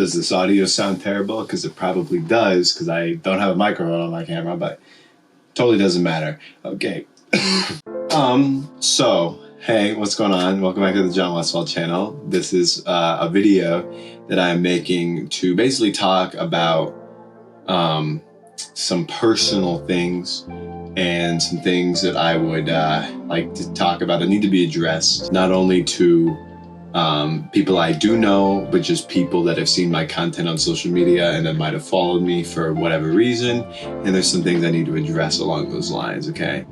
does this audio sound terrible? Because it probably does, because I don't have a microphone on my camera, but totally doesn't matter. Okay. So, hey, what's going on? Welcome back to the John Westfall channel. This is a video that I'm making to basically talk about some personal things and some things that I would like to talk about that need to be addressed, not only to people I do know, but just people that have seen my content on social media and that might have followed me for whatever reason. And there's some things I need to address along those lines, okay?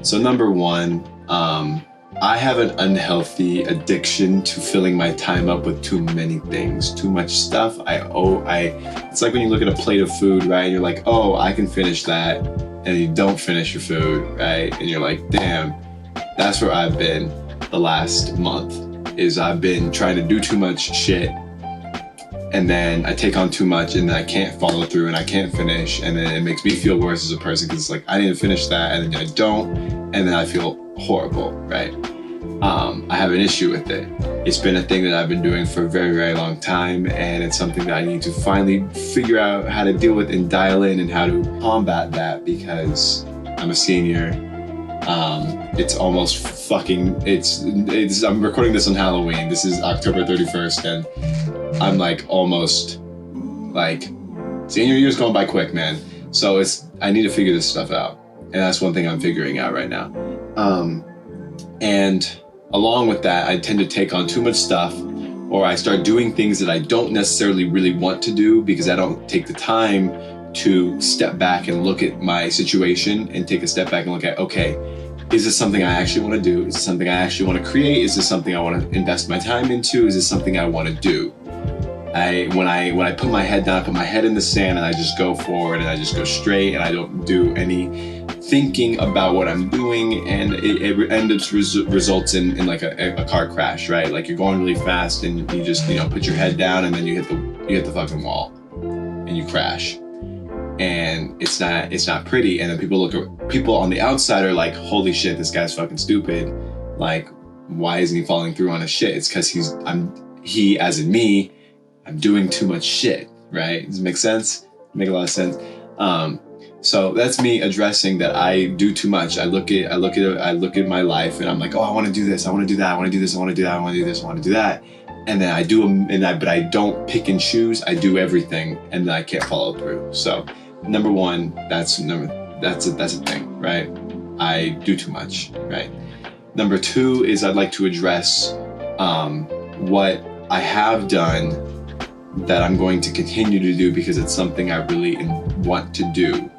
So number one, I have an unhealthy addiction to filling my time up with too many things, too much stuff. It's like when you look at a plate of food, right? And you're like, oh, I can finish that. And you don't finish your food, right? And you're like, damn, that's where I've been the last month, is I've been trying to do too much shit. And then I take on too much and then I can't follow through and I can't finish. And then it makes me feel worse as a person because it's like, I need to finish that and then I don't. And then I feel horrible, right? I have an issue with it. It's been a thing that I've been doing for a very, very long time. And it's something that I need to finally figure out how to deal with and dial in and how to combat that, because I'm a senior. It's almost fucking, I'm recording this on Halloween. This is October 31st and I'm like almost like, senior year's going by quick, man. So I need to figure this stuff out. And that's one thing I'm figuring out right now. And along with that, I tend to take on too much stuff, or I start doing things that I don't necessarily really want to do because I don't take the time to step back and look at my situation and take a step back and look at, okay, is this something I actually want to do? Is this something I actually want to create? Is this something I want to invest my time into? Is this something I want to do? When I put my head down, I put my head in the sand and I just go forward and I just go straight and I don't do any thinking about what I'm doing, and it ends up results in like a car crash, right? Like you're going really fast and you just, put your head down and then you hit the fucking wall and you crash. And it's not pretty. And then people on the outside are like, holy shit, this guy's fucking stupid. Like, why isn't he following through on his shit? It's because he as in me, I'm doing too much shit, right? Does it make sense? Make a lot of sense. So that's me addressing that I do too much. I look at my life and I'm like, oh, I want to do this, I want to do that, I want to do this, I want to do that, I want to do this, I want to do that. And then I do them, but I don't pick and choose. I do everything, and then I can't follow through. So, number one, that's a thing, right? I do too much, right? Number two is I'd like to address what I have done that I'm going to continue to do because it's something I really want to do,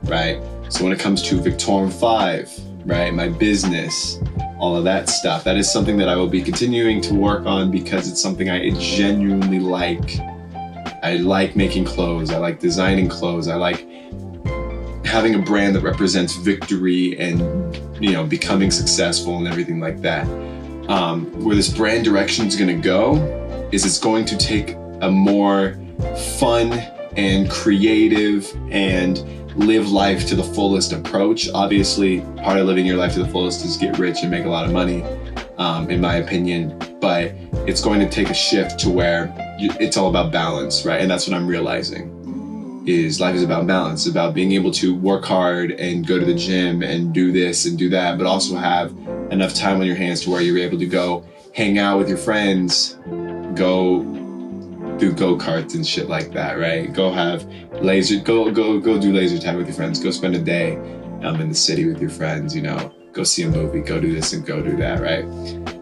right? So when it comes to Victorum 5, right, my business, all of that stuff, that is something that I will be continuing to work on because it's something I genuinely like. I like making clothes. I like designing clothes. I like having a brand that represents victory and, becoming successful and everything like that. Where this brand direction is going to go is it's going to take a more fun and creative and live life to the fullest approach. Obviously, part of living your life to the fullest is get rich and make a lot of money, in my opinion. But it's going to take a shift to where it's all about balance, right? And that's what I'm realizing, is life is about balance. It's about being able to work hard and go to the gym and do this and do that, but also have enough time on your hands to where you're able to go hang out with your friends, go do go-karts and shit like that, right? Go do laser tag with your friends. Go spend a day in the city with your friends, go see a movie, go do this and go do that, right?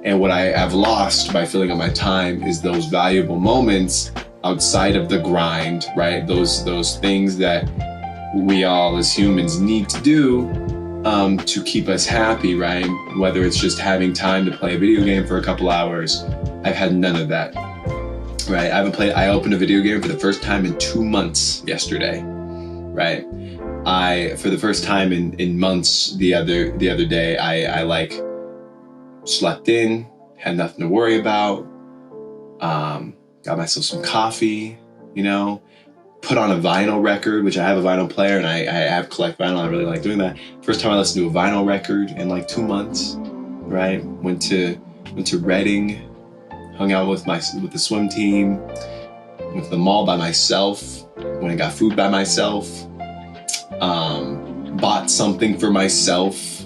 And what I have lost by filling up my time is those valuable moments outside of the grind, right? Those things that we all as humans need to do to keep us happy, right? Whether it's just having time to play a video game for a couple hours. I've had none of that. Right, I opened a video game for the first time in 2 months yesterday, right? For the first time in months the other day, I like slept in, had nothing to worry about, got myself some coffee, put on a vinyl record, which I have a vinyl player and I have collect vinyl. I really like doing that. First time I listened to a vinyl record in like 2 months, right? Went to Reading, hung out with the swim team, went to the mall by myself, went and got food by myself, bought something for myself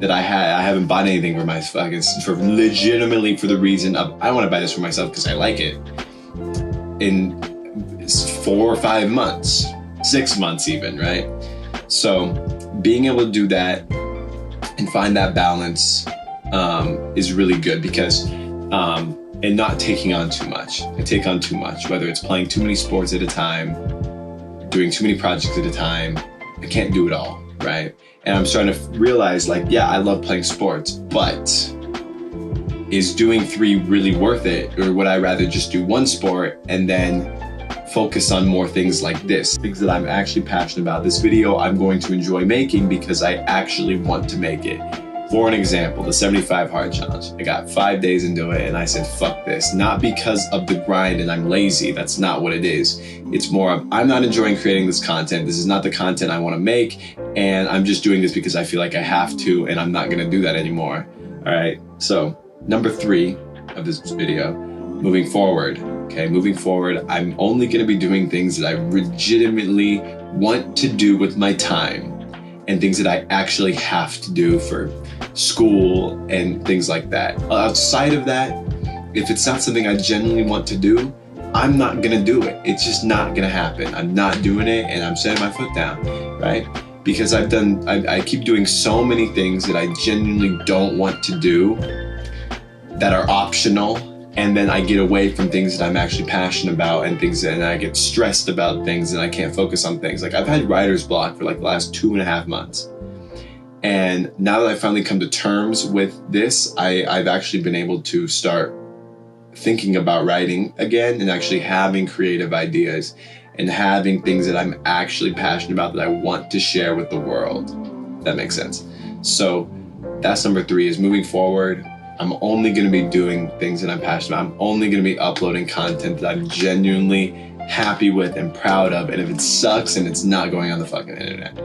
that I haven't bought anything for myself, legitimately for the reason of, I want to buy this for myself because I like it, in 4 or 5 months, 6 months even, right? So being able to do that and find that balance is really good, because and not taking on too much. I take on too much, whether it's playing too many sports at a time, doing too many projects at a time. I can't do it all, right? And I'm starting to realize, like, yeah, I love playing sports, but is doing 3 really worth it? Or would I rather just do 1 sport and then focus on more things like this, things that I'm actually passionate about? This video I'm going to enjoy making because I actually want to make it. For an example, the 75 hard challenge. I got 5 days into it and I said, fuck this. Not because of the grind and I'm lazy. That's not what it is. It's more of, I'm not enjoying creating this content. This is not the content I want to make. And I'm just doing this because I feel like I have to, and I'm not going to do that anymore. All right. So number 3 of this video, moving forward. Okay. Moving forward, I'm only going to be doing things that I legitimately want to do with my time, and things that I actually have to do for school and things like that. Outside of that, if it's not something I genuinely want to do, I'm not gonna do it. It's just not gonna happen. I'm not doing it, and I'm setting my foot down, right? Because I keep doing so many things that I genuinely don't want to do, that are optional, and then I get away from things that I'm actually passionate about, and things, and I get stressed about things, and I can't focus on things. Like, I've had writer's block for like the last 2.5 months. And now that I've finally come to terms with this, I've actually been able to start thinking about writing again, and actually having creative ideas and having things that I'm actually passionate about that I want to share with the world. If that makes sense. So that's number 3, is moving forward. I'm only going to be doing things that I'm passionate about. I'm only going to be uploading content that I'm genuinely happy with and proud of. And if it sucks, and it's not going on the fucking internet.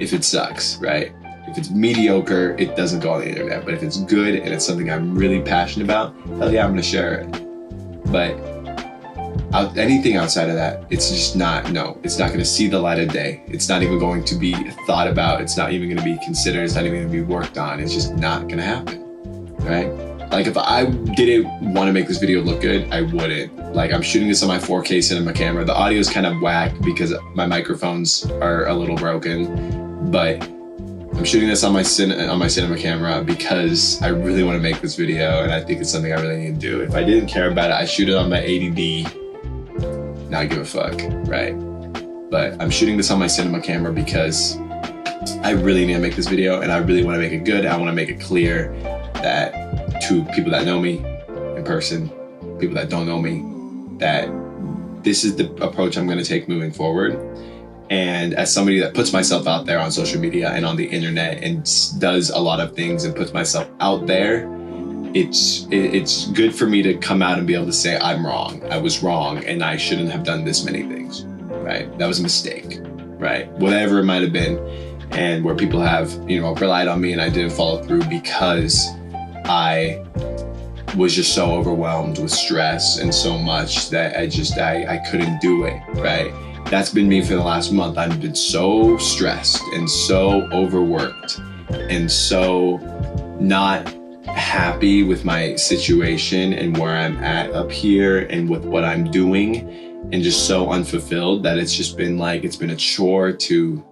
If it sucks, right? If it's mediocre, it doesn't go on the internet. But if it's good and it's something I'm really passionate about, hell yeah, I'm going to share it. But anything outside of that, it's just not, no, it's not going to see the light of day. It's not even going to be thought about. It's not even going to be considered. It's not even going to be worked on. It's just not going to happen. Right? Like, if I didn't want to make this video look good, I wouldn't. Like, I'm shooting this on my 4K cinema camera. The audio is kind of whack because my microphones are a little broken, but I'm shooting this on my cinema camera because I really want to make this video, and I think it's something I really need to do. If I didn't care about it, I'd shoot it on my 80D, not give a fuck, right? But I'm shooting this on my cinema camera because I really need to make this video, and I really want to make it good. I want to make it clear that to people that know me in person, people that don't know me, that this is the approach I'm going to take moving forward. And as somebody that puts myself out there on social media and on the internet and does a lot of things and puts myself out there, it's good for me to come out and be able to say, I'm wrong, I was wrong, and I shouldn't have done this many things, right? That was a mistake, right? Whatever it might have been, and where people have, relied on me and I didn't follow through because I was just so overwhelmed with stress and so much that I couldn't do it, right? That's been me for the last month. I've been so stressed and so overworked and so not happy with my situation and where I'm at up here and with what I'm doing, and just so unfulfilled that it's just been like, it's been a chore to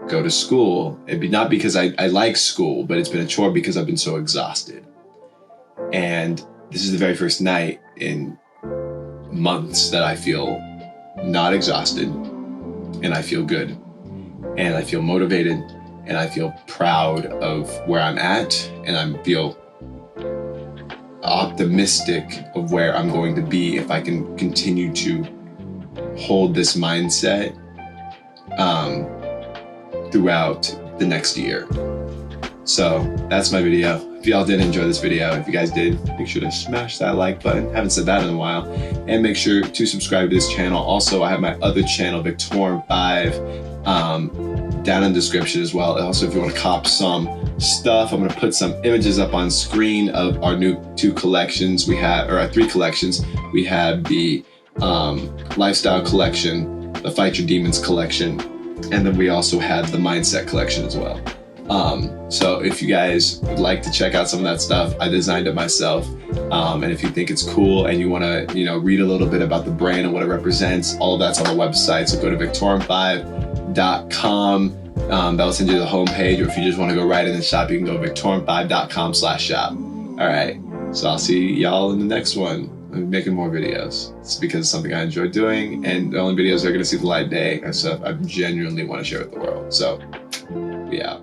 go to school. It'd be not because I like school, but it's been a chore because I've been so exhausted. And this is the very first night in months that I feel not exhausted, and I feel good, and I feel motivated, and I feel proud of where I'm at, and I feel optimistic of where I'm going to be if I can continue to hold this mindset throughout the next year. So that's my video. If y'all did enjoy this video, if you guys did, make sure to smash that like button. Haven't said that in a while. And make sure to subscribe to this channel. Also, I have my other channel, Victorum5, down in the description as well. Also, if you want to cop some stuff, I'm going to put some images up on screen of our new 2 collections we have, or our 3 collections. We have the lifestyle collection, the Fight Your Demons collection, and then we also had the mindset collection as well. So if you guys would like to check out some of that stuff, I designed it myself. And if you think it's cool and you want to, read a little bit about the brand and what it represents, all of that's on the website. So go to victorium5.com. That'll send you to the homepage, or if you just want to go right in the shop, you can go victorium5.com/shop. All right. So I'll see y'all in the next one. I'm making more videos. It's because it's something I enjoy doing, and the only videos that are going to see the light of day are stuff I genuinely want to share with the world. So, yeah.